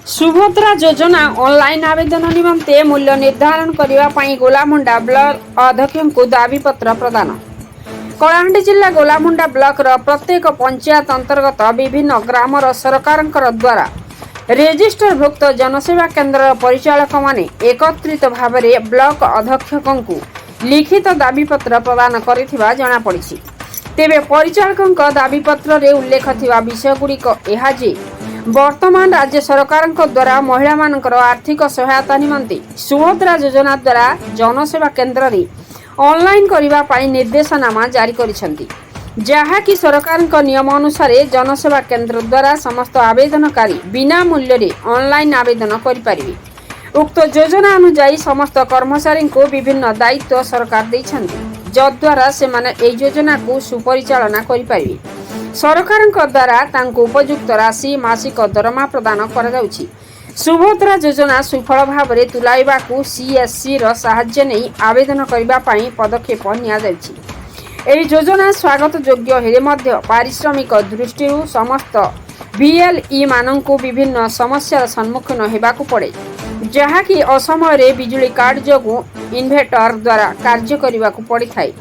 सुभद्रा योजना ऑनलाइन आवेदन निमंते मूल्य निर्धारण करने गोलामुंडा ब्लॉक अध्यक्ष को दाबीपत्र प्रदान। कलाहांडी जिला गोलामुंडा ब्लॉक प्रत्येक पंचायत अंतर्गत विभिन्न ग्रामर सरकार द्वारा रेजिस्टरभुक्त जनसेवा केन्द्र परिचालक माने एकत्रित भाव में ब्लॉक अध्यक्ष को लिखित दाबीपत्र प्रदान करिथिबा जणा पड़िछि। तेबे परिचालक दाबीपत्र रे उल्लेख थिबा विषयगुड़िक एहा जे वर्तमान राज्य सरकार द्वारा महिला मानकर आर्थिक सहायता निमंते सुभद्रा योजना द्वारा जनसेवा केन्द्र रे ऑनलाइन करिबा पाई निर्देशनामा जारी करिसेंती, जहाँकि सरकार नियम अनुसार जनसेवा केन्द्र द्वारा समस्त आवेदनकारी बिना मूल्य रे ऑनलाइन आवेदन करिपारिबे। उक्त योजना अनुसार समस्त कर्मचारी को विभिन्न दायित्व सरकार दैछंती, जद्वारा से माने एई योजना को सुपरिचालना करिपारिबे। सरकार द्वारा तांको उपयुक्त राशि मासिक दरमा प्रदान करा जाउछि। सुभद्रा योजना सुफल भाव में तुलाइबा को सीएससी रो सहाय्य नहीं आवेदन करिबा पाई पदक्षेप निया जाउछि। एई योजना स्वागत योग्य हेले मध्य पारिश्रमिक दृष्टि समस्त बीएलई माननकु विभिन्न समस्यार सम्मुखीन हेबाकु पड़े, जहाँकि असमय बिजुली कार्ड जोगु इन्भर्टर द्वारा कार्य करिबाकु पड़िथाय।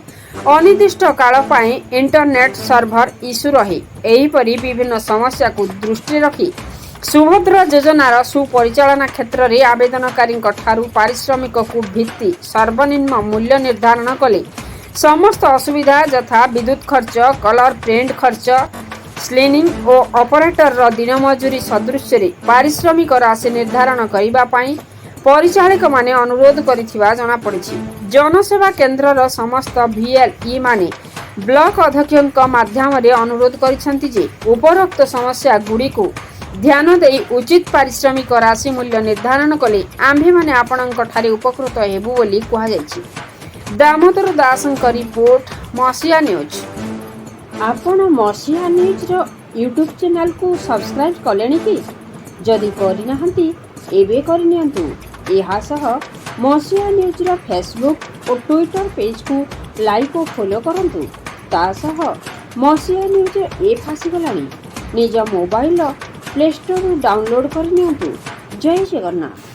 अनिर्दिष्ट काल पाई इंटरनेट सर्भर इश्यू रहे। एहीपरि विभिन्न समस्या को दृष्टि रखी सुभद्रा योजनार सुपरिचालना क्षेत्र में आवेदनकारी पारिश्रमिक को भित्ति सर्वनिम्न मूल्य निर्धारण कले समस्त असुविधा यथा विद्युत खर्च, कलर प्रिंट खर्च, स्लिनिंग और ऑपरेटर दिन मजूरी सदृश पारिश्रमिक राशि निर्धारण करने परिचालक माने अनुरोध करिथिबा जणा पड़िछि। जनसेवा केन्द्र समस्त VLE माने ब्लॉक अध्यक्ष माध्यम रे अनुरोध करिसेंती जे उपरोक्त समस्या गुड़ी को ध्यान दे उचित पारिश्रमिक राशि मूल्य निर्धारण कले आम्भे माने आपणक ठारे उपकृत हेबु बोली कहा जायछि। दामोदर दासଙ୍କ रिपोर्ट मसिया न्यूज। आपण मसिया न्यूज रो यूट्यूब चैनल को सब्सक्राइब कलेनी कि? जदि करिनाहंती एबे करिनियंतु। एहा सह मसिया न्यूज रो फेसबुक और ट्विटर पेज को लाइक और फॉलो करंतु। ता सह मसिया न्यूज एप आसीगलानी, निज मोबाइल प्ले स्टोर डाउनलोड करनियंतु। जय जगन्नाथ।